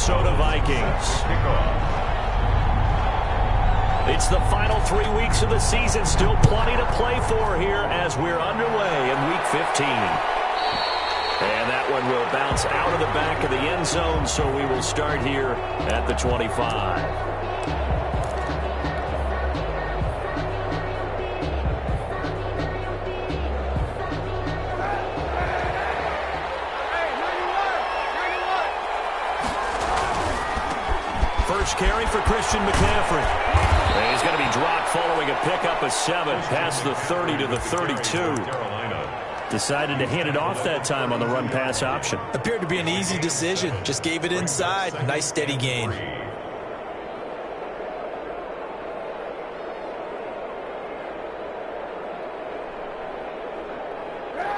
Minnesota Vikings. It's the final 3 weeks of the season. Still plenty to play for here as we're underway in Week 15. And that one will bounce out of the back of the end zone, so we will start here at the 25. First carry for Christian McCaffrey. And he's going to be dropped following a pickup of 7 past the 30 to the 32. Decided to hand it off that time on the run-pass option. Appeared to be an easy decision. Just gave it inside. Nice steady gain.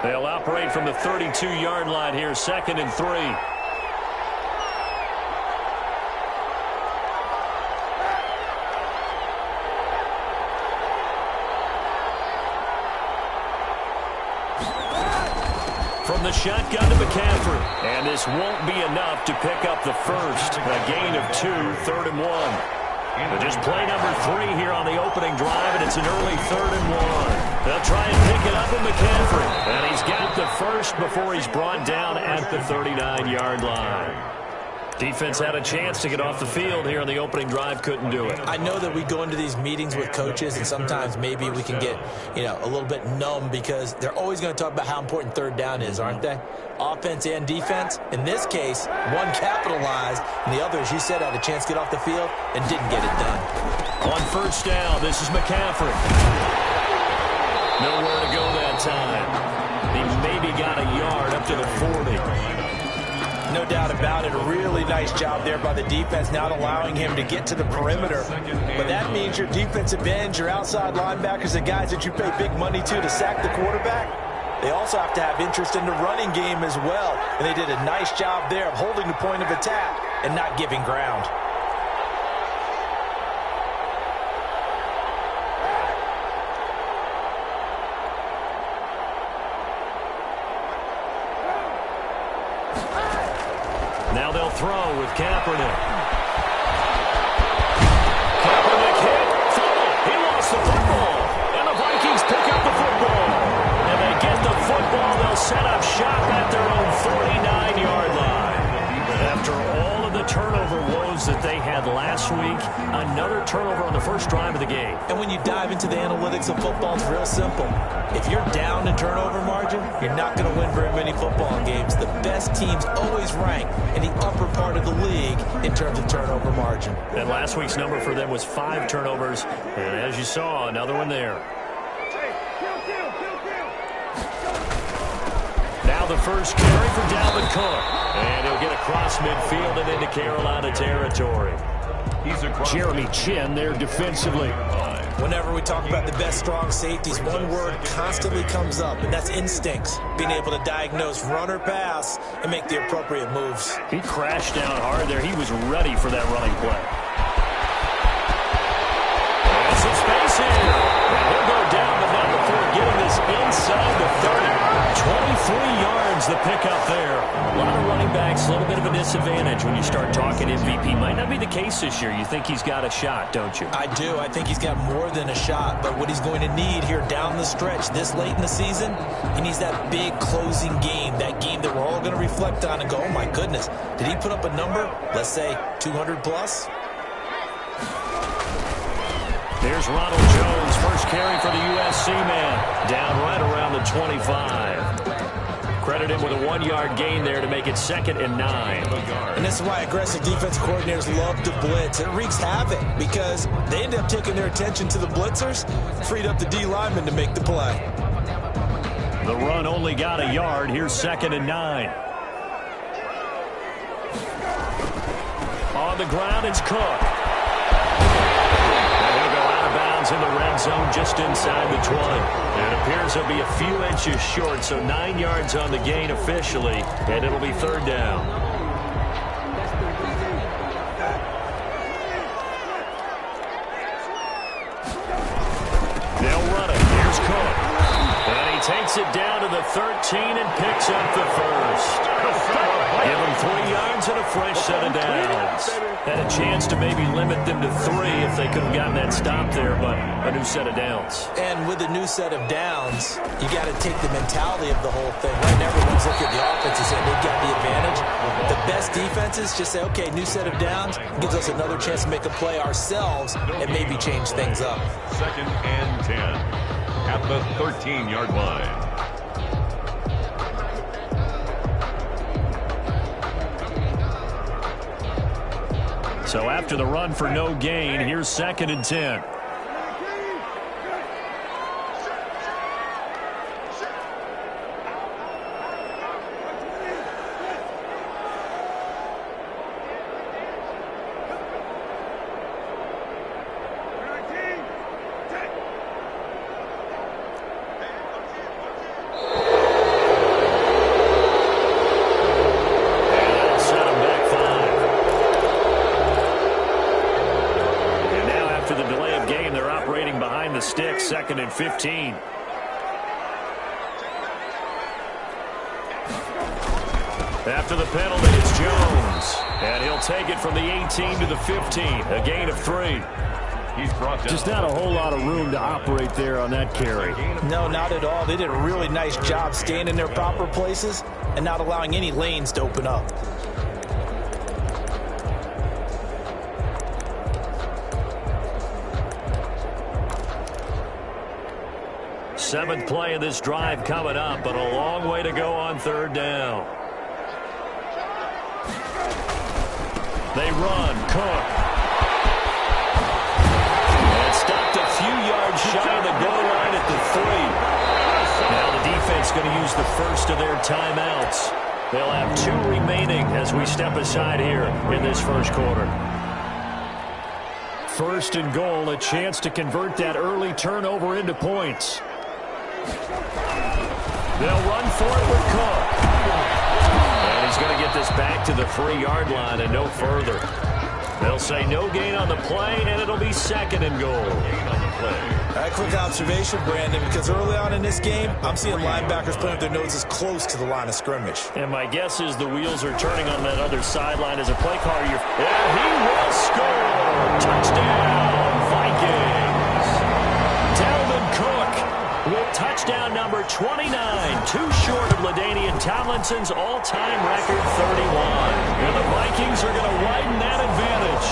They'll operate from the 32-yard line here, 2nd and 3. From the shotgun to McCaffrey. And this won't be enough to pick up the first. A gain of 2, 3rd and 1. But just play number 3 here on the opening drive, and it's an early 3rd and 1. They'll try and pick it up with McCaffrey. And he's got the first before he's brought down at the 39-yard line. Defense had a chance to get off the field here on the opening drive, couldn't do it. I know that we go into these meetings with coaches, and sometimes maybe we can get, a little bit numb because they're always going to talk about how important 3rd down is, aren't they? Offense and defense. In this case, one capitalized, and the other, as you said, had a chance to get off the field and didn't get it done. On 1st down, this is McCaffrey. Nowhere to go that time. He maybe got a yard up to the 40. No doubt about it. A really nice job there by the defense, not allowing him to get to the perimeter. But that means your defensive ends, your outside linebackers, the guys that you pay big money to sack the quarterback, they also have to have interest in the running game as well. And they did a nice job there of holding the point of attack and not giving ground. Now they'll throw with Kaepernick. Kaepernick hit. He lost the football. And the Vikings pick up the football. And they get the football. They'll set up shop at their own 49-yard line. After all of the turnover woes that they had last week, another turnover on the first drive of the game. And when you dive into the analytics of football, it's real simple. If you're down in turnover margin, you're not going to win very many football games. The best teams always rank in the upper part of the league in terms of turnover margin. And last week's number for them was 5 turnovers. And as you saw, another one there. Now the first carry for Dalvin Cook. And he'll get across midfield and into Carolina territory. Jeremy Chin there defensively. Whenever we talk about the best strong safeties, one word constantly comes up, and that's instincts. Being able to diagnose run or pass and make the appropriate moves. He crashed down hard there. He was ready for that running play. And some space here. And he'll go down, but not before getting this inside the 30. 23 yards the pickup there. A lot of running backs, a little bit of a disadvantage when you start talking MVP. Might not be the case this year. You think he's got a shot, don't you? I do. I think he's got more than a shot. But what he's going to need here down the stretch this late in the season, he needs that big closing game, that game that we're all going to reflect on and go, oh, my goodness, did he put up a number, let's say 200 plus? There's Ronald Jones, first carry for the USC man, down right around the 25. Credit him with a 1-yard gain there to make it 2nd and 9. And this is why aggressive defense coordinators love to blitz. It wreaks havoc because they end up taking their attention to the blitzers, freed up the D lineman to make the play. The run only got a yard. Here's 2nd and 9. On the ground, it's Cook. In the red zone just inside the 20. And it appears he'll be a few inches short, so 9 yards on the gain officially, and it'll be 3rd down. They'll run it. Here's Cook. And he takes Gets it down to the 13 and picks up the first. Give them 3 yards and a fresh set of downs. Had a chance to maybe limit them to 3 if they could have gotten that stop there, but a new set of downs. And with a new set of downs, you got to take the mentality of the whole thing. Right? Everyone's looking at the offense and saying they've got the advantage. The best defenses just say, okay, new set of downs gives us another chance to make a play ourselves and maybe change things up. 2nd and 10 at the 13-yard line. So after the run for no gain, here's 2nd and 10. Stick, 2nd and 15. After the penalty, it's Jones. And he'll take it from the 18 to the 15. A gain of 3. He's brought down. Just not a whole lot of room to operate there on that carry. No, not at all. They did a really nice job staying in their proper places and not allowing any lanes to open up. 7th play of this drive coming up, but a long way to go on 3rd down. They run. Cook. And stopped a few yards shy of the goal line at the 3. Now the defense going to use the first of their timeouts. They'll have 2 remaining as we step aside here in this first quarter. 1st and goal, a chance to convert that early turnover into points. They'll run for it with Cook. And he's going to get this back to the 3-yard line and no further. They'll say no gain on the play, and it'll be 2nd and goal. Gain on the play. A quick observation, Brandon, because early on in this game, I'm seeing linebackers putting their noses close to the line of scrimmage. And my guess is the wheels are turning on that other sideline as a play caller. And he will score! Touchdown, Vikings! Dalvin Cook with touchdown number 29, too short of LaDainian Tomlinson's all-time record 31. And the Vikings are going to widen that advantage.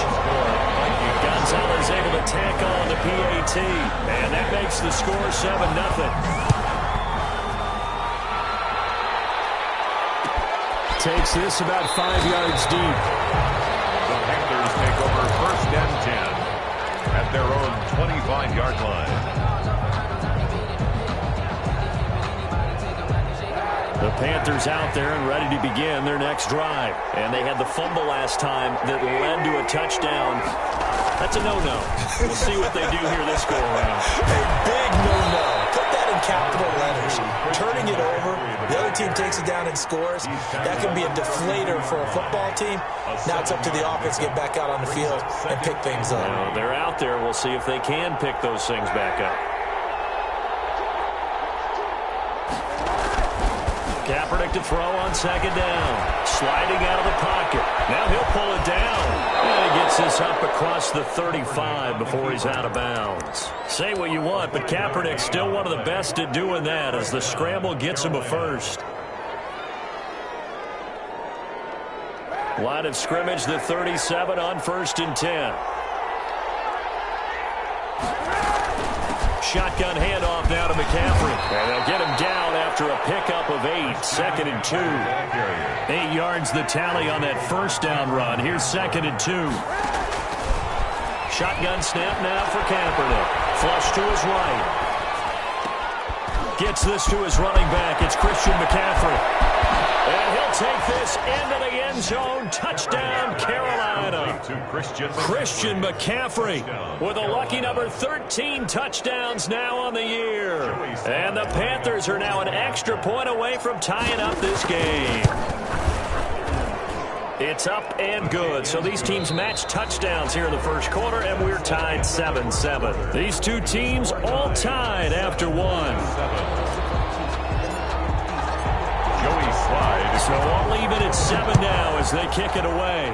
Gonzalez able to tack on the PAT, and that makes the score 7-0. Takes this about 5 yards deep. The Panthers take over 1st and 10 at their own 25-yard line. The Panthers out there and ready to begin their next drive. And they had the fumble last time that led to a touchdown. That's a no-no. We'll see what they do here this go-around. A big no-no. Put that in capital letters. Turning it over, the other team takes it down and scores. That can be a deflator for a football team. Now it's up to the offense to get back out on the field and pick things up. Well, they're out there. We'll see if they can pick those things back up. Kaepernick to throw on 2nd down. Sliding out of the pocket. Now he'll pull it down. And he gets this up across the 35 before he's out of bounds. Say what you want, but Kaepernick's still one of the best at doing that as the scramble gets him a first. Line of scrimmage, the 37 on 1st and 10. Shotgun handoff now to McCaffrey. And they'll get him down after a pickup of 8. 2nd and 2. 8 yards the tally on that first down run. Here's 2nd and 2. Shotgun snap now for Kaepernick. Flush to his right. Gets this to his running back. It's Christian McCaffrey. And he'll take this into the end zone. Touchdown, Carolina. Christian McCaffrey with a lucky number 13 touchdowns now on the year. And the Panthers are now an extra point away from tying up this game. It's up and good. So these teams match touchdowns here in the first quarter, and we're tied 7-7. These two teams all tied after one. wide. So all even at 7 now as they kick it away.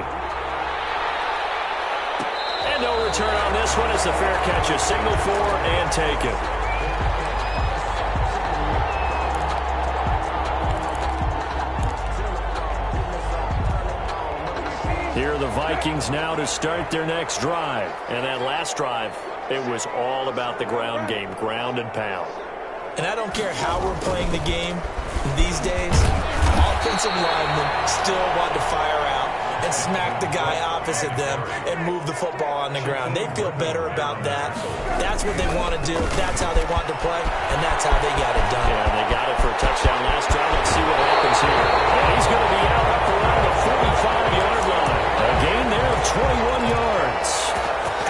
And no return on this one as the fair catch is signaled for and taken. Here are the Vikings now to start their next drive. And that last drive, it was all about the ground game, ground and pound. And I don't care how we're playing the game these days, offensive linemen still want to fire out and smack the guy opposite them and move the football on the ground. They feel better about that. That's what they want to do. That's how they want to play, and that's how they got it done. Yeah, they got it for a touchdown last drive. Let's see what happens here. And he's going to be out up around the 45-yard line. A gain there of 21 yards.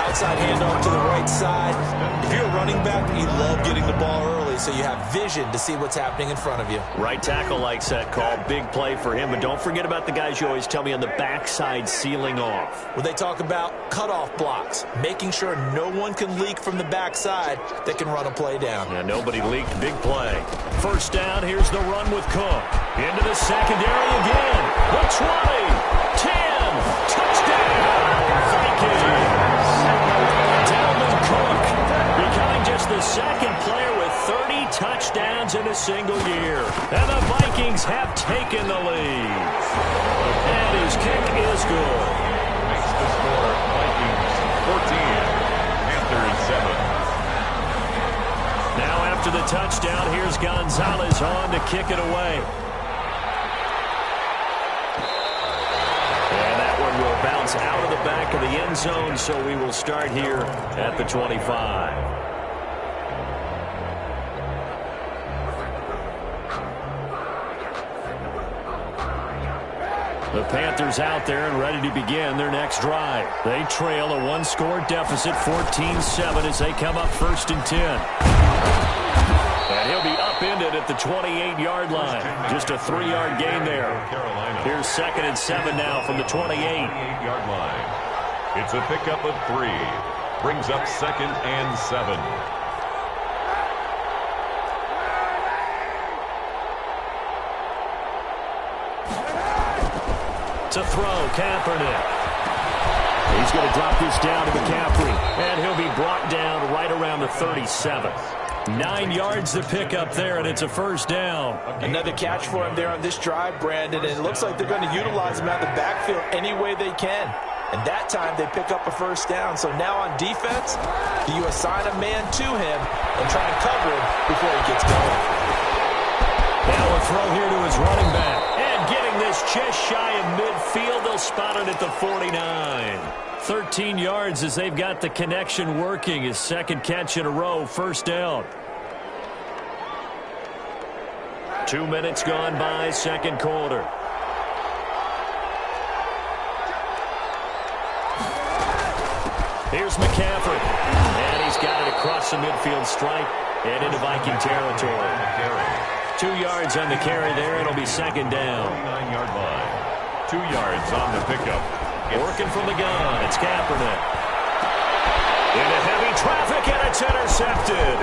Outside handoff to the right side. If you're a running back, you love getting the ball early so you have vision to see what's happening in front of you. Right tackle likes that call. Big play for him. But don't forget about the guys you always tell me on the backside sealing off. Where they talk about cutoff blocks, making sure no one can leak from the backside that can run a play down. Yeah, nobody leaked. Big play. First down, here's the run with Cook. Into the secondary again. The 20, 10, touchdown, Vikings. Dalvin Cook becoming just the second player with 30 touchdowns in a single year. And the Vikings have taken the lead. And his kick is good. Makes the score Vikings 14, Panthers 7. Now after the touchdown, here's Gonzalez on to kick it away. And that one will bounce out of the back of the end zone, so we will start here at the 25. The Panthers out there and ready to begin their next drive. They trail a one-score deficit, 14-7, as they come up 1st and 10. And he'll be upended at the 28-yard line. Just a 3-yard gain there. Here's 2nd and 7 now from the 28-yard line. It's a pickup of 3. Brings up 2nd and 7. To throw, Kaepernick. He's going to drop this down to McCaffrey. And he'll be brought down right around the 37th. 9 yards to pick up there, and it's a first down. Another catch for him there on this drive, Brandon, and it looks like they're going to utilize him out the backfield any way they can. And that time they pick up a first down. So now on defense, do you assign a man to him and try and cover him before he gets going? Now a throw here to his running back. And getting this just shy of midfield, they'll spot it at the 49. 13 yards as they've got the connection working. His second catch in a row, first down. 2 minutes gone by, second quarter. Here's McCaffrey. And he's got it across the midfield stripe and into Viking territory. 2 yards on the carry there. It'll be second down. 9-yard line. 2 yards on the pickup. Working from the gun. It's Kaepernick. Into heavy traffic, and it's intercepted.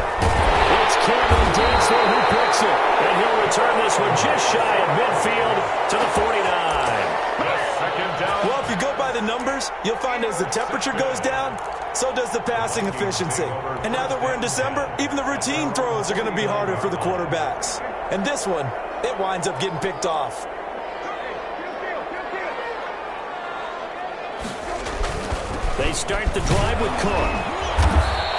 It's Cameron Dantzler who picks it. And he'll return this one just shy of midfield to the 49. Second down. Well, if you go by the numbers, you'll find as the temperature goes down, so does the passing efficiency. And now that we're in December, even the routine throws are going to be harder for the quarterbacks. And this one, it winds up getting picked off. They start the drive with Cook.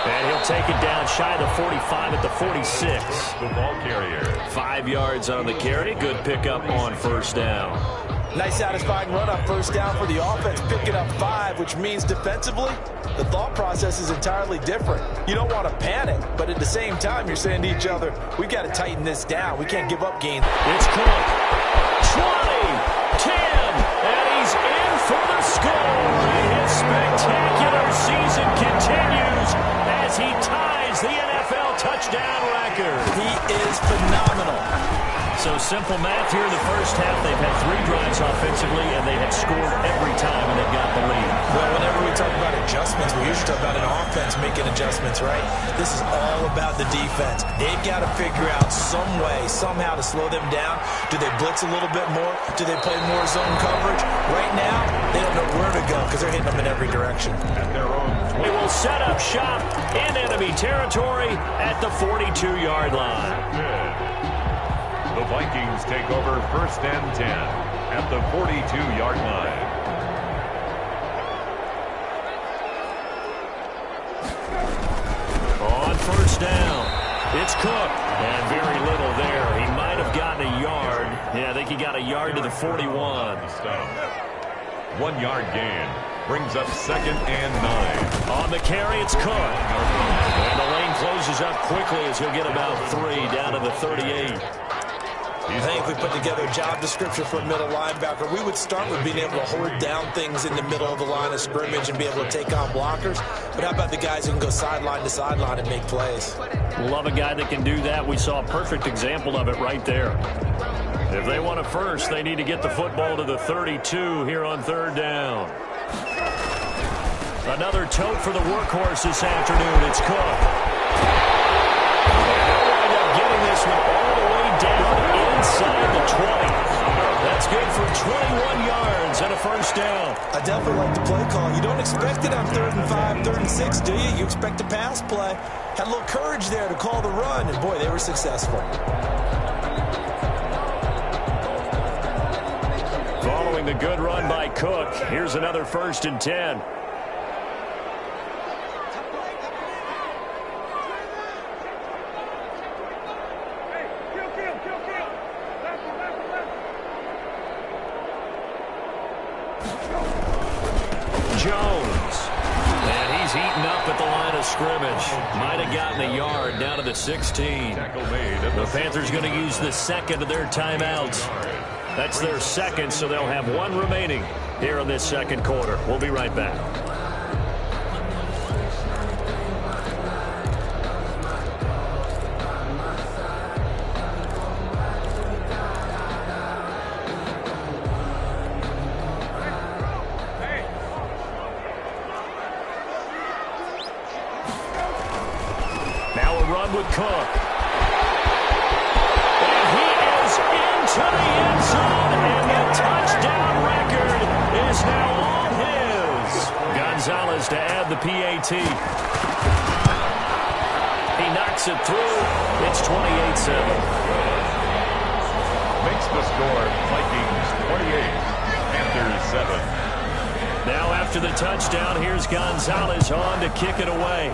And he'll take it down shy of the 45 at the 46. The ball carrier. 5 yards on the carry. Good pickup on first down. Nice satisfying run on first down for the offense, picking up 5, which means defensively, the thought process is entirely different. You don't want to panic, but at the same time, you're saying to each other, we've got to tighten this down. We can't give up gains. It's Cook. 20, 10, and he's in for the score. His spectacular season continues as he ties the NFL touchdown record. He is phenomenal. So simple math here in the first half. They've had 3 drives offensively, and they have scored every time, and they've got the lead. Well, whenever we talk about adjustments, we usually talk about an offense making making adjustments, right? This is all about the defense. They've got to figure out some way, somehow to slow them down. Do they blitz a little bit more? Do they play more zone coverage? Right now, they don't know where to go because they're hitting them in every direction. They will set up shop in enemy territory at the 42-yard line. The Vikings take over 1st and 10 at the 42-yard line. On 1st down, it's Cook. And very little there. He might have gotten a yard. Yeah, I think he got a yard to the 41. 1 yard gain brings up 2nd and 9. On the carry, it's Cook. And the lane closes up quickly as he'll get about 3 down to the 38. I think if we put together a job description for a middle linebacker, we would start with being able to hold down things in the middle of the line of scrimmage and be able to take on blockers. But how about the guys who can go sideline to sideline and make plays? Love a guy that can do that. We saw a perfect example of it right there. If they want it first, they need to get the football to the 32 here on 3rd down. Another tote for the workhorse this afternoon. It's Cook. And they'll wind up getting this one all the way down inside the 20. That's good for 21 yards and a 1st down. I definitely like the play call. You don't expect it on 3rd and 5, 3rd and 6, do you? You expect a pass play. Had a little courage there to call the run, and boy, they were successful. Following the good run by Cook, here's another 1st and 10. Jones. And he's eaten up at the line of scrimmage. Might have gotten a yard down to the 16. The Panthers going to use the 2nd of their timeouts. That's their 2nd, so they'll have 1 remaining here in this 2nd quarter. We'll be right back. Now a run with Cook. And he is into the end zone, and the touchdown record is now all his. Gonzalez to add the PAT. He knocks it through. It's 28-7. Makes the score Vikings 28, Panthers 7. Now after the touchdown, here's Gonzalez on to kick it away.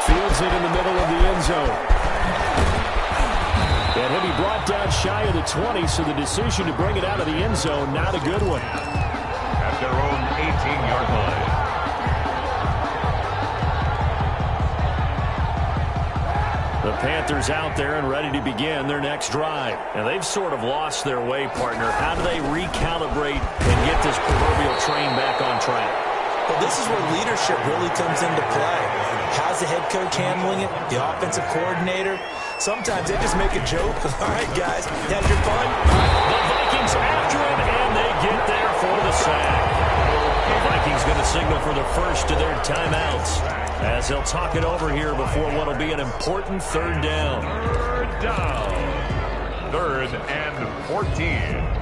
Fields it in the middle of the end zone. And he'll be brought down shy of the 20, so the decision to bring it out of the end zone, not a good one. At their own 18-yard line. The Panthers out there and ready to begin their next drive. And they've sort of lost their way, partner. How do they recalibrate and get this proverbial train back on track? Well, this is where leadership really comes into play. How's the head coach handling it? The offensive coordinator? Sometimes they just make a joke. All right, guys, had your fun? The Vikings after him, and they get there for the sack. The Vikings going to signal for the first of their timeouts as they'll talk it over here before what will be an important 3rd down. 3rd down. 3rd and 14.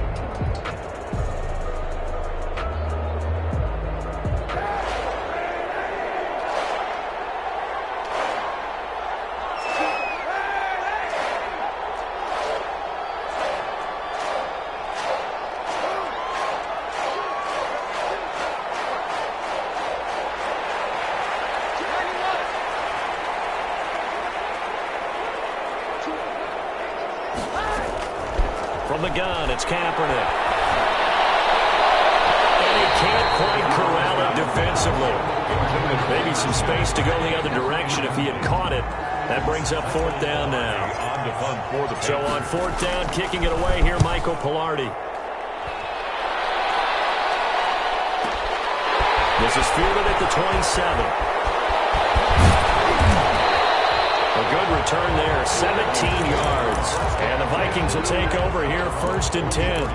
From the gun, it's Kaepernick. And he can't quite corral it defensively. Maybe some space to go the other direction if he had caught it. That brings up 4th down now. So on 4th down, kicking it away here, Michael Pilardi. This is fielded at the 27. A good return there, 17 yards. And the Vikings will take over here, 1st and 10.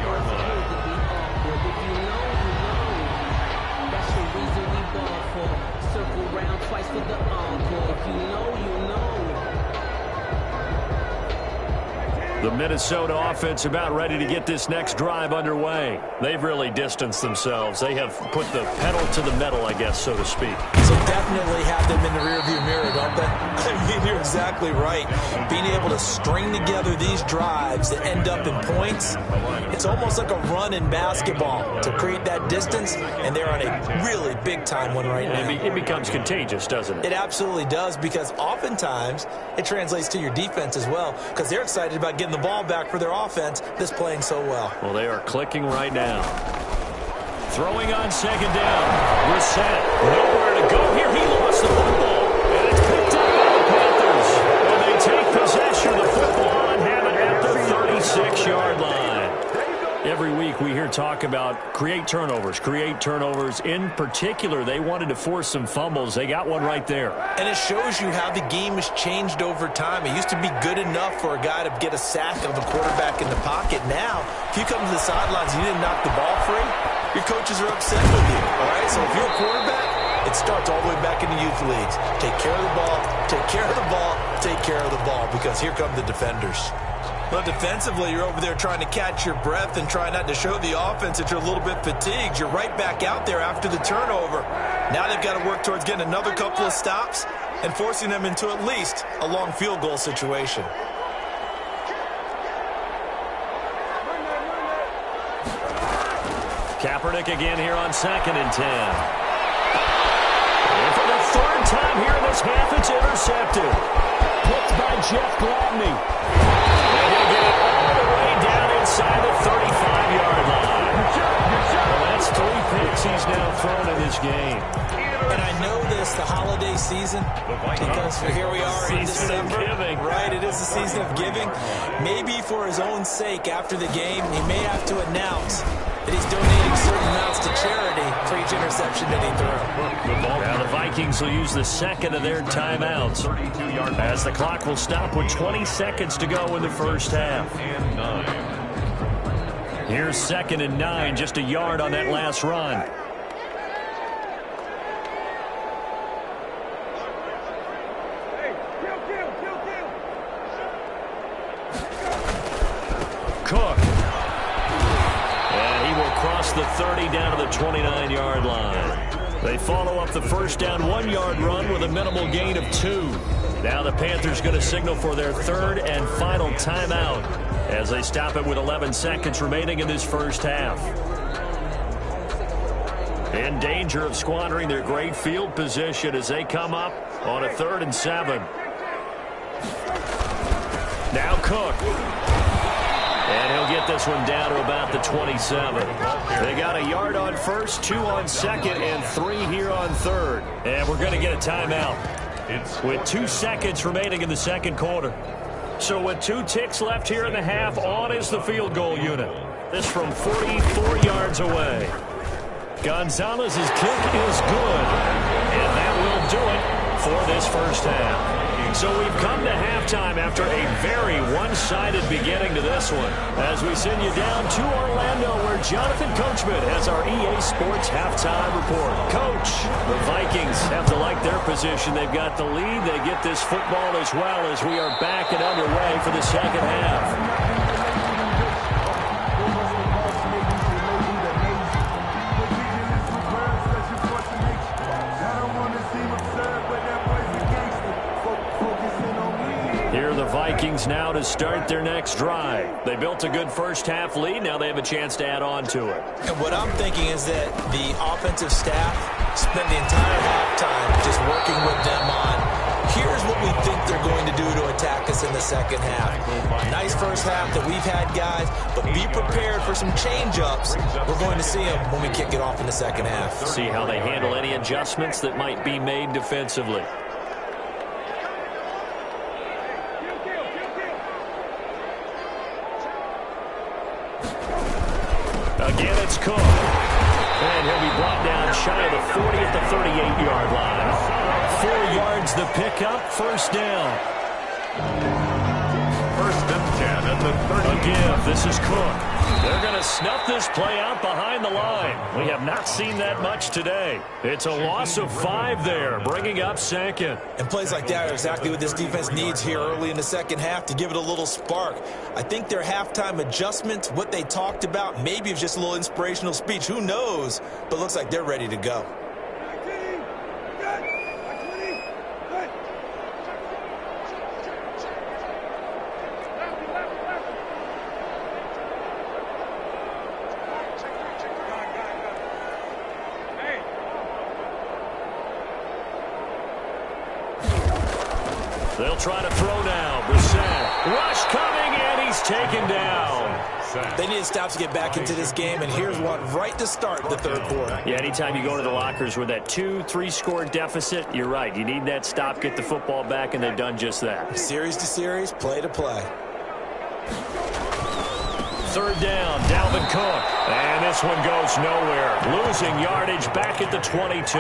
The Minnesota offense about ready to get this next drive underway. They've really distanced themselves. They have put the pedal to the metal, I guess, so to speak. So definitely have them in the rearview mirror, don't they? I mean, you're exactly right. Being able to string together these drives that end up in points, it's almost like a run in basketball to create that distance, and they're on a really big-time one right now. It becomes contagious, doesn't it? It absolutely does, because oftentimes it translates to your defense as well, because they're excited about getting the ball back for their offense that's playing so well. Well, they are clicking right now. Throwing on second down. We're set. Nowhere to go here. He lost the football, and it's picked up by the Panthers. And they take possession of the football and have it at the 36-yard line. Every week we hear talk about create turnovers. In particular, they wanted to force some fumbles. They got one right there. And it shows you how the game has changed over time. It used to be good enough for a guy to get a sack of a quarterback in the pocket. Now, if you come to the sidelines and you didn't knock the ball free, your coaches are upset with you. All right, so if you're a quarterback, it starts all the way back in the youth leagues. Take care of the ball, take care of the ball, take care of the ball, because here come the defenders. But defensively, you're over there trying to catch your breath and try not to show the offense that you're a little bit fatigued. You're right back out there after the turnover. Now they've got to work towards getting another couple of stops and forcing them into at least a long field goal situation. Kaepernick again here on 2nd and 10. And for the third time here in this half, it's intercepted. Picked by Jeff Gladney. And he'll get it all the way down inside the 35-yard line. Well, that's 3 picks he's now thrown in this game. And I know this, the holiday season, because here we are in December. Right, it is the season of giving. Maybe for his own sake after the game, he may have to announce that he's donating certain amounts to charity for each interception that he threw. Now the Vikings will use the second of their timeouts as the clock will stop with 20 seconds to go in the first half. Here's 2nd and 9, just a yard on that last run. Cook. And he will cross the 30 down to the 29-yard line. They follow up the first down 1-yard run with a minimal gain of 2. Now the Panthers going to signal for their third and final timeout as they stop it with 11 seconds remaining in this first half. In danger of squandering their great field position as they come up on a 3rd and 7. Now Cook. And he'll get this one down to about the 27. They got a yard on first, 2 on second, and 3 here on third. And we're going to get a timeout with 2 seconds remaining in the second quarter. So with 2 ticks left here in the half, on is the field goal unit. This from 44 yards away. Gonzalez's kick is good. And that will do it for this first half. So we've come to halftime after a very one-sided beginning to this one. As we send you down to Orlando, where Jonathan Coachman has our EA Sports halftime report. Coach, the Vikings have to like their position. They've got the lead. They get this football as well as we are back and underway for the second half. Here are the Vikings now to start their next drive. They built a good first half lead. Now they have a chance to add on to it. And what I'm thinking is that the offensive staff spent the entire halftime just working with them on, here's what we think they're going to do to attack us in the second half. Nice first half that we've had, guys, but be prepared for some change-ups. We're going to see them when we kick it off in the second half. See how they handle any adjustments that might be made defensively. Again, it's Cook. And he'll be brought down shy of the 40 at the 38-yard line. 4 yards the pickup, first down. First and 10 at the 30. Again, this is Cook. They're going to snuff this play out behind the line. We have not seen that much today. It's a loss of 5 there, bringing up second. And plays like that are exactly what this defense needs here early in the second half to give it a little spark. I think their halftime adjustment, what they talked about, maybe it's just a little inspirational speech. Who knows? But looks like they're ready to go. They'll try to throw now. Brissett. Rush coming, and he's taken down. They need to stop to get back into this game, and here's one right to start the third quarter. Yeah, anytime you go to the lockers with that 2-3 score deficit, you're right. You need that stop, get the football back, and they've done just that. Series to series, play to play. Third down, Dalvin Cook. And this one goes nowhere. Losing yardage back at the 22.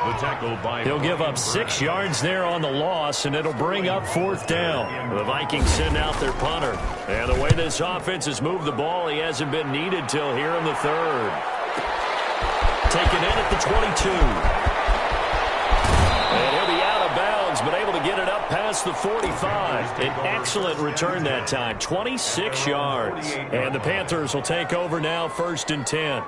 The tackle by He'll give up 6 yards there on the loss, and it'll bring up 4th down. The Vikings send out their punter. And the way this offense has moved the ball, he hasn't been needed till here in the third. Taken in at the 22. And he'll be out of bounds, but able to get it up past the 45. An excellent return that time, 26 yards. And the Panthers will take over now, 1st and 10.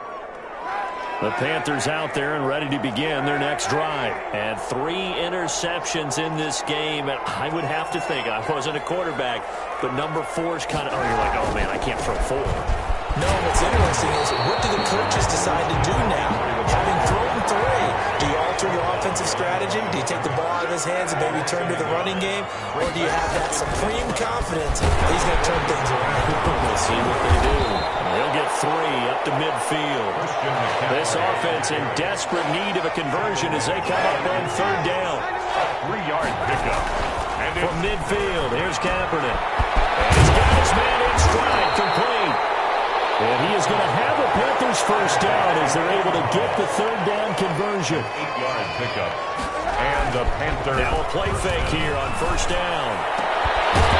The Panthers out there and ready to begin their next drive. And 3 interceptions in this game. And I would have to think, I wasn't a quarterback, but number 4 is kind of, you're like, oh, man, I can't throw 4. No, what's interesting is what do the coaches decide to do now? Having thrown 3, do you alter your offensive strategy? Do you take the ball out of his hands and maybe turn to the running game? Or do you have that supreme confidence that he's going to turn things around? We'll see what they do. He'll get 3 up to midfield. This offense in desperate need of a conversion as they come up on 3rd down. 3-yard pickup. And from midfield, here's Kaepernick. And he's got his man in stride, complete. And he is going to have a Panthers first down as they're able to get the 3rd down conversion. 8-yard pickup. And the Panthers. Now a play fake here on 1st down.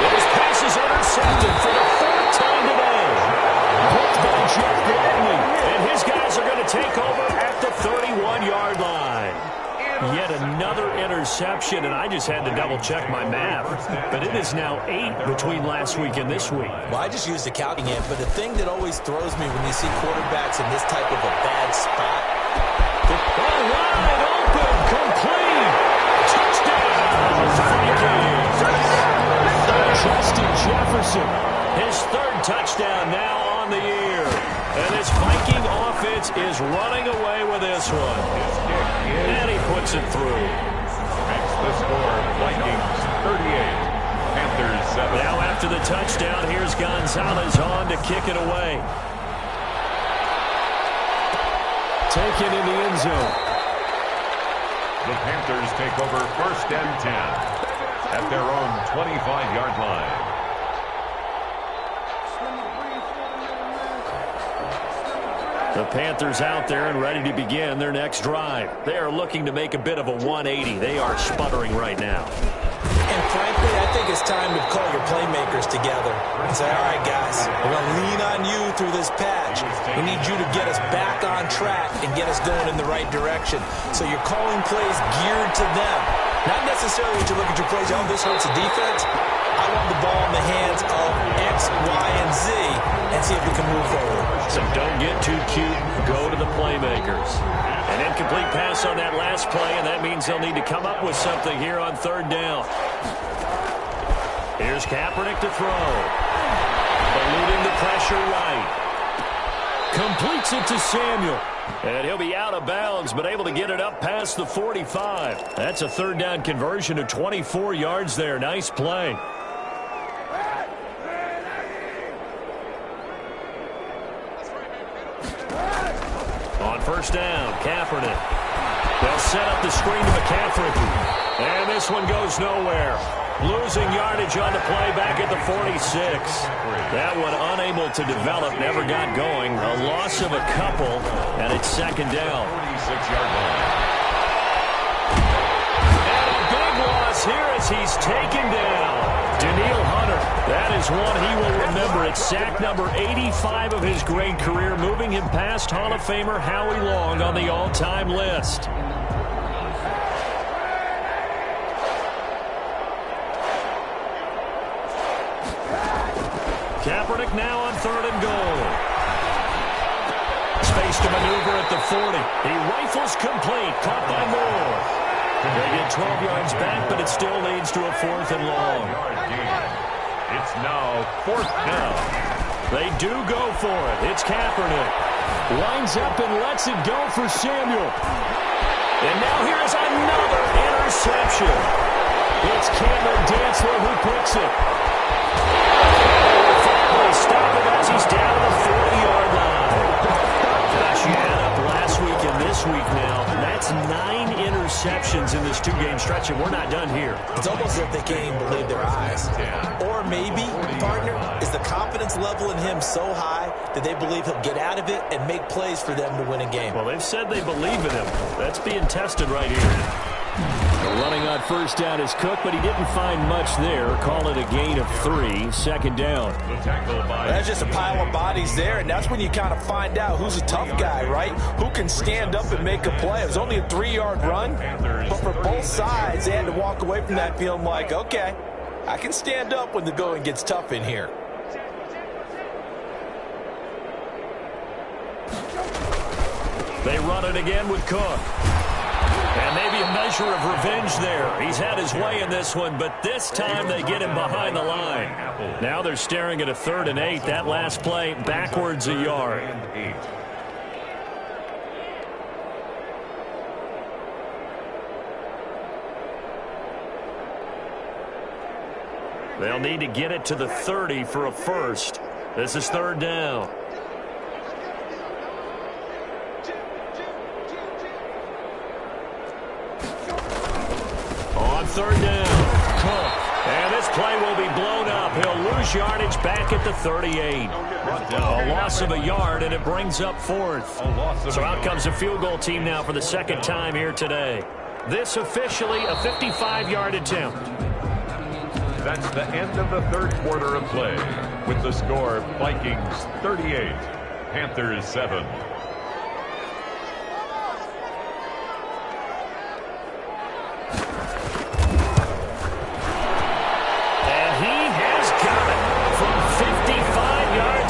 His pass is intercepted for the 4th time today. Hooked by Jeff Gladney. And his guys are going to take over at the 31-yard line. Yet another interception, and I just had to double-check my math. But it is now 8 between last week and this week. Well, I just used the counting app, but the thing that always throws me when you see quarterbacks in this type of a bad spot. Wide open, complete. Touchdown, Vikings. Justin Jefferson, his 3rd touchdown now on the year. And this Viking offense is running away with this one. And he puts it through. Makes the score Vikings 38, Panthers 7. Now after the touchdown, here's Gonzalez on to kick it away. Taken in the end zone. The Panthers take over 1st and 10 at their own 25-yard line. The Panthers out there and ready to begin their next drive. They are looking to make a bit of a 180. They are sputtering right now. And frankly, I think it's time to call your playmakers together and say, all right, guys, we're going to lean on you through this patch. We need you to get us back on track and get us going in the right direction. So you're calling plays geared to them. Not necessarily that you look at your plays, oh, this hurts the defense. I want the ball in the hands of X, Y, and Z and see if we can move forward. So don't get too cute. Go to the playmakers. An incomplete pass on that last play, and that means they'll need to come up with something here on 3rd down. Here's Kaepernick to throw. Eluding the pressure right. Completes it to Samuel. And he'll be out of bounds, but able to get it up past the 45. That's a 3rd down conversion of 24 yards there. Nice play. On 1st down, Kaepernick. They'll set up the screen to McCaffrey. And this one goes nowhere. Losing yardage on the play back at the 46. That one unable to develop, never got going. A loss of a couple, and it's 2nd down. 46-yard line. And a big loss here as he's taken down. Daniil Hunter, that is one he will remember. It's sack number 85 of his great career, moving him past Hall of Famer Howie Long on the all-time list. Kaepernick now on 3rd and goal. Space to maneuver at the 40. He rifles complete, caught by Moore. They get 12 yards back, but it still leads to a 4th and long. It's now 4th down. They do go for it. It's Kaepernick. Lines up and lets it go for Samuel. And now here's another interception. It's Cameron Dantzler who picks it. Stop him as he's down to the 40-yard line. Gosh, you add up last week and this week now. That's 9 interceptions in this 2-game stretch, and we're not done here. It's almost as if they can't even believe their eyes. Or maybe, partner, is the confidence level in him so high that they believe he'll get out of it and make plays for them to win a game. Well, they've said they believe in him. That's being tested right here. Running on 1st down is Cook, but he didn't find much there. Call it a gain of 3, 2nd down. That's just a pile of bodies there, and that's when you kind of find out who's a tough guy, right? Who can stand up and make a play. It was only a 3-yard run, but for both sides, they had to walk away from that feeling like, okay, I can stand up when the going gets tough in here. They run it again with Cook. And maybe a measure of revenge there. He's had his way in this one, but this time they get him behind the line. Now they're staring at a 3rd and 8. That last play backwards a yard. They'll need to get it to the 30 for a first. This is 3rd down. On 3rd down, Cook. And this play will be blown up. He'll lose yardage back at the 38. A loss of a yard, and it brings up 4th. So out comes a field goal team now for the 2nd time here today. This officially a 55-yard attempt. That's the end of the 3rd quarter of play. With the score, Vikings 38, Panthers 7.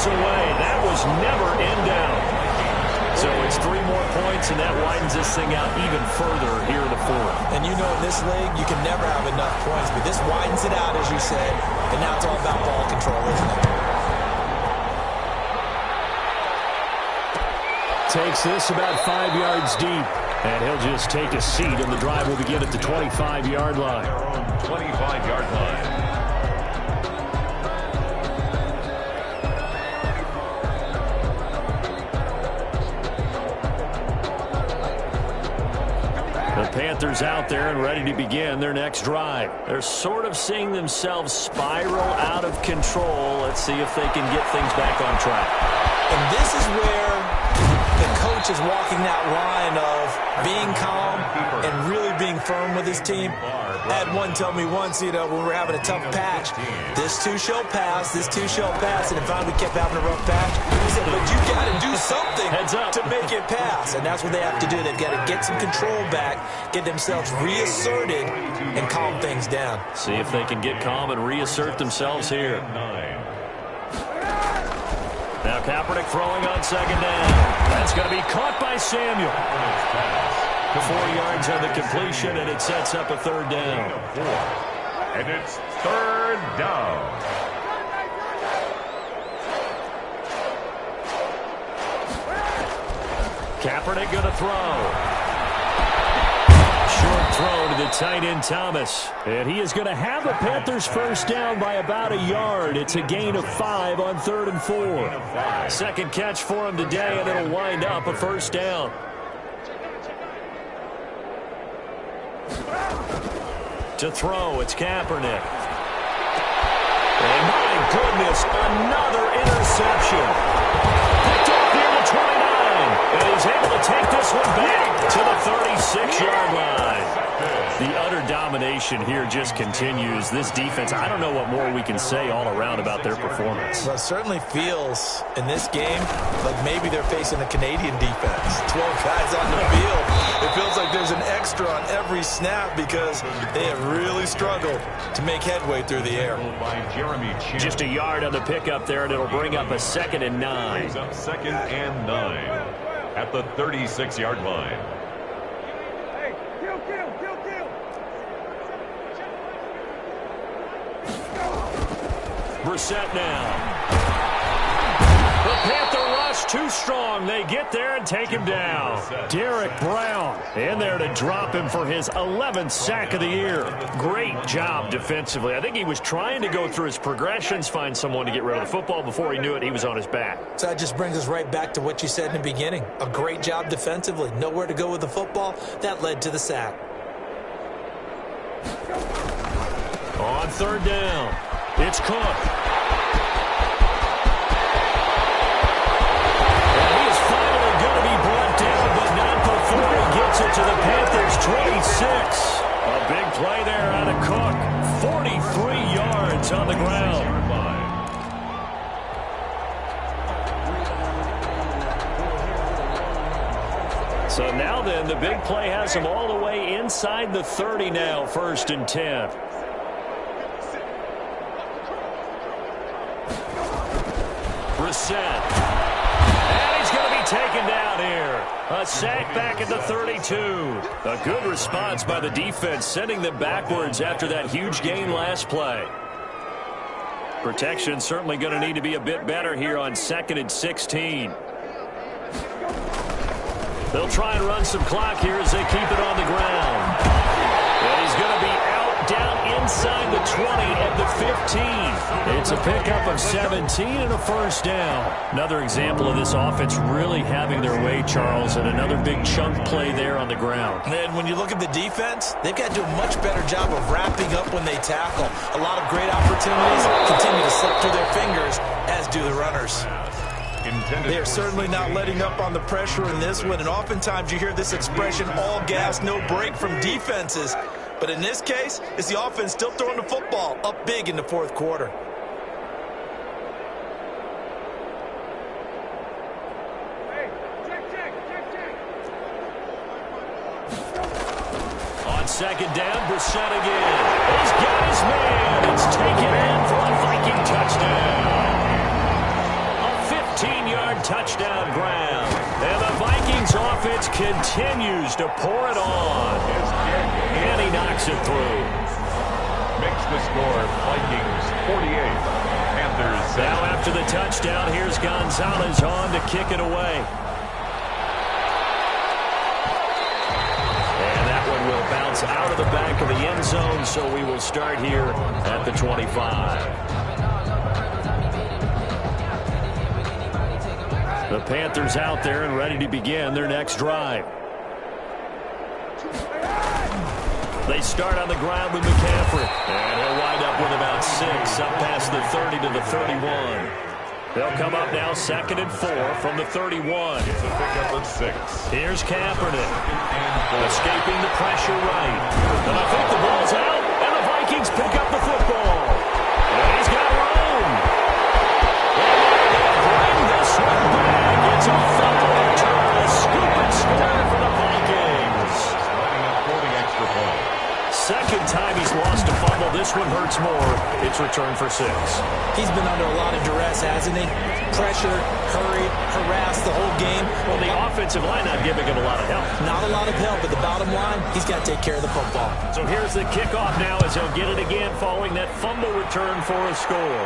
Away. That was never in down. So it's 3 more points, and that widens this thing out even further here in the 4th. And you know in this league, you can never have enough points, but this widens it out, as you said, and now it's all about ball control, isn't it? Takes this about 5 yards deep, and he'll just take a seat, and the drive will begin at the 25-yard line. 25-yard line. Panthers out there and ready to begin their next drive. They're sort of seeing themselves spiral out of control. Let's see if they can get things back on track. And this is where the coach is walking that line of being calm and really being firm with his team. I had one tell me once, when we were having a tough patch, this too shall pass, this too shall pass, and finally we kept having a rough patch. He said, but you got to do something to make it pass, and that's what they have to do. They've got to get some control back, get themselves reasserted, and calm things down. See if they can get calm and reassert themselves here. Now Kaepernick throwing on 2nd down. That's going to be caught by Samuel. 4 yards on the completion, and it sets up a 3rd down. And it's 3rd down. Kaepernick going to throw. Short throw to the tight end Thomas. And he is going to have the Panthers 1st down by about a yard. It's a gain of 5 on 3rd and 4. 2nd catch for him today, and it'll wind up a 1st down. To throw, it's Kaepernick. And my goodness, another interception. Picked up near the 29. And he's able to take this one back to the 36-yard line. The utter domination here just continues. This defense, I don't know what more we can say all around about their performance. Well, it certainly feels in this game like maybe they're facing a Canadian defense. 12 guys on the field. It feels like there's an extra on every snap because they have really struggled to make headway through the air. Just a yard on the pickup there, and it'll bring up a 2nd and 9. Brings up 2nd and 9 at the 36-yard line. Brissett now. The Panther rush too strong. They get there and take him down. Derek Brown in there to drop him for his 11th sack of the year. Great job defensively. I think he was trying to go through his progressions, find someone to get rid of the football. Before he knew it, he was on his back. So that just brings us right back to what you said in the beginning. A great job defensively. Nowhere to go with the football. That led to the sack. On 3rd down, it's Cook. And he is finally going to be brought down, but not before he gets it to the Panthers' 26. A big play there out of Cook. 43 yards on the ground. So now then, the big play has him all the way inside the 30 now, 1st and 10. Brissett. And he's going to be taken down here. A sack back at the 32. A good response by the defense, sending them backwards after that huge gain last play. Protection certainly going to need to be a bit better here on 2nd and 16. They'll try and run some clock here as they keep it on the ground. And he's going to be out down inside the 20 at the 15. It's a pickup of 17 and a 1st down. Another example of this offense really having their way, Charles, and another big chunk play there on the ground. And when you look at the defense, they've got to do a much better job of wrapping up when they tackle. A lot of great opportunities continue to slip through their fingers, as do the runners. They are certainly not letting up on the pressure in this one, and oftentimes you hear this expression, all gas, no break from defenses. But in this case, it's the offense still throwing the football up big in the 4th quarter. On 2nd down, Brissett again. He's got his man. It's taken in for a Viking touchdown. 15-yard touchdown ground. And the Vikings offense continues to pour it on. And he knocks it through. Makes the score Vikings 48. Panthers 7. Now after the touchdown, here's Gonzalez on to kick it away. And that one will bounce out of the back of the end zone, so we will start here at the 25. The Panthers out there and ready to begin their next drive. They start on the ground with McCaffrey. And he'll wind up with about 6 up past the 30 to the 31. They'll come up now 2nd and 4 from the 31. It's a pickup of 6. Here's Kaepernick. Escaping the pressure right. And I think the ball's out. And the Vikings pick up the football. And he's got room. Bring this one back. It's a fumble return. A scoop and score for the Vikings. Lining up for the extra point. 2nd time he's lost a fumble. This one hurts more. It's returned for 6. He's been under a lot of duress, hasn't he? Pressured, hurried, harassed the whole game. Well, the offensive line not giving him a lot of help. Not a lot of help, but the bottom line, he's got to take care of the football. So here's the kickoff now as he'll get it again following that fumble return for a score.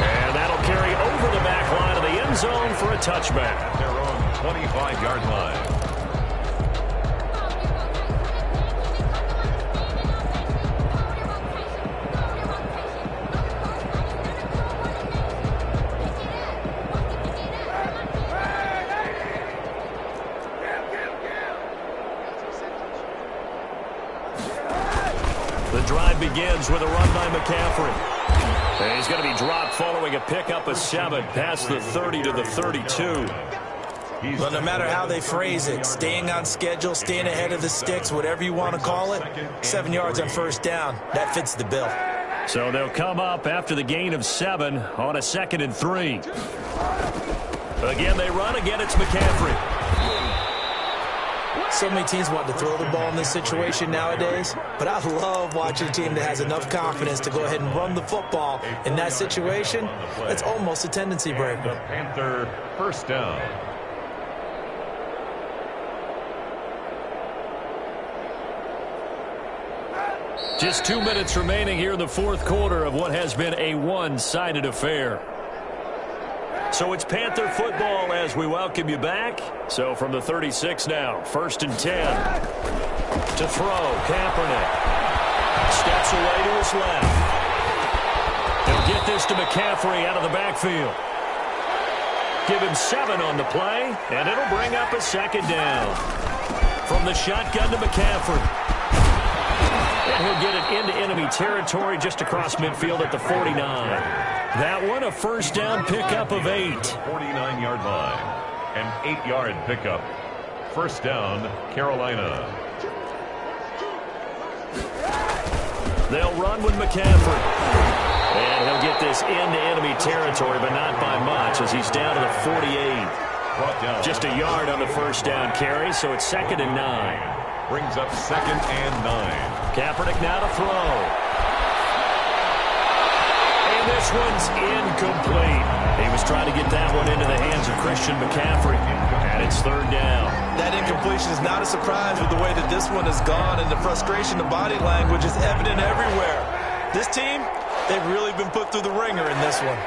And that'll carry over the back line of the end zone for a touchback. At their own 25-yard line. The drive begins with a run by McCaffrey. And he's going to be dropped following a pickup of 7 past the 30 to the 32. Well, no matter how they phrase it, staying on schedule, staying ahead of the sticks, whatever you want to call it, 7 yards on first down, that fits the bill. So they'll come up after the gain of 7 on a 2nd and 3. Again, they run. Again, it's McCaffrey. So many teams want to throw the ball in this situation nowadays, but I love watching a team that has enough confidence to go ahead and run the football. In that situation, it's almost a tendency breaker. The Panther first down. Just 2 minutes remaining here in the fourth quarter of what has been a one-sided affair. So it's Panther football as we welcome you back. So from the 36 now, 1st and 10. To throw, Kaepernick. Steps away to his left. He'll get this to McCaffrey out of the backfield. Give him 7 on the play, and it'll bring up a 2nd down. From the shotgun to McCaffrey. And he'll get it into enemy territory just across midfield at the 49. That one, a first down pickup of 8. 49-yard line. An 8-yard pickup. First down, Carolina. They'll run with McCaffrey. And he'll get this into enemy territory, but not by much as he's down to the 48. Just a yard on the first down carry, so it's 2nd and 9. Brings up 2nd and 9. Kaepernick now to throw. And this one's incomplete. He was trying to get that one into the hands of Christian McCaffrey. And it's 3rd down. That incompletion is not a surprise with the way that this one has gone, and the frustration, the body language is evident everywhere. This team, they've really been put through the ringer in this one.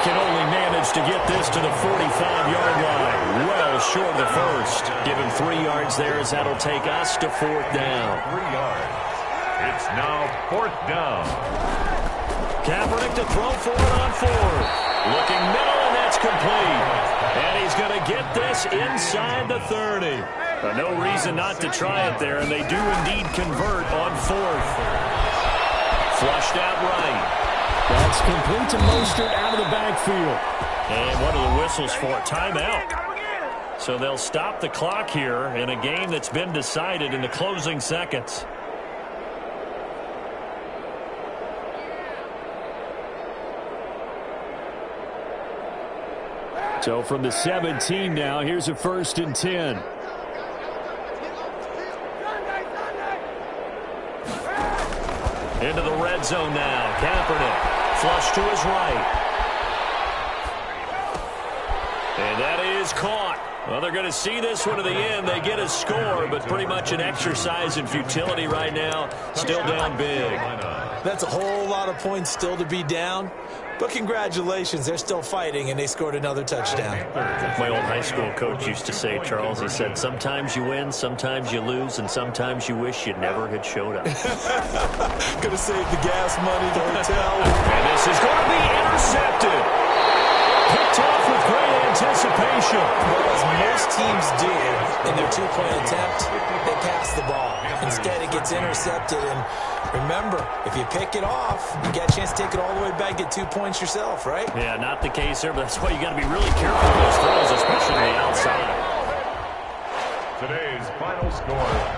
Can only manage to get this to the 45-yard line. Well short of the first. Give him 3 yards there as that'll take us to 4th down. 3 yards. It's now 4th down. Kaepernick to throw for it on 4th. Looking middle, and that's complete. And he's going to get this inside the 30. But no reason not to try it there, and they do indeed convert on 4th. Flushed out right. That's complete to Mostert out of the backfield. And what are the whistles for? Timeout. So they'll stop the clock here in a game that's been decided in the closing seconds. So from the 17 now, here's a 1st and 10. Into the red zone now. Kaepernick. Flush to his right. And that is caught. Well, they're going to see this one to the end. They get a score, but pretty much an exercise in futility right now. Still down big. That's a whole lot of points still to be down. But congratulations, they're still fighting, and they scored another touchdown. My old high school coach used to say, Charles, he said, sometimes you win, sometimes you lose, and sometimes you wish you never had showed up. Gonna save the gas money, the hotel. And this is going to be intercepted. Picked off with great anticipation. Well, as most teams do in their 2-point attempt, they pass the ball. Instead, it gets intercepted, and remember, if you pick it off, you get a chance to take it all the way back, get 2 points yourself, right? Yeah, not the case there, but that's why you got to be really careful with those throws, especially on the outside. Today's final score.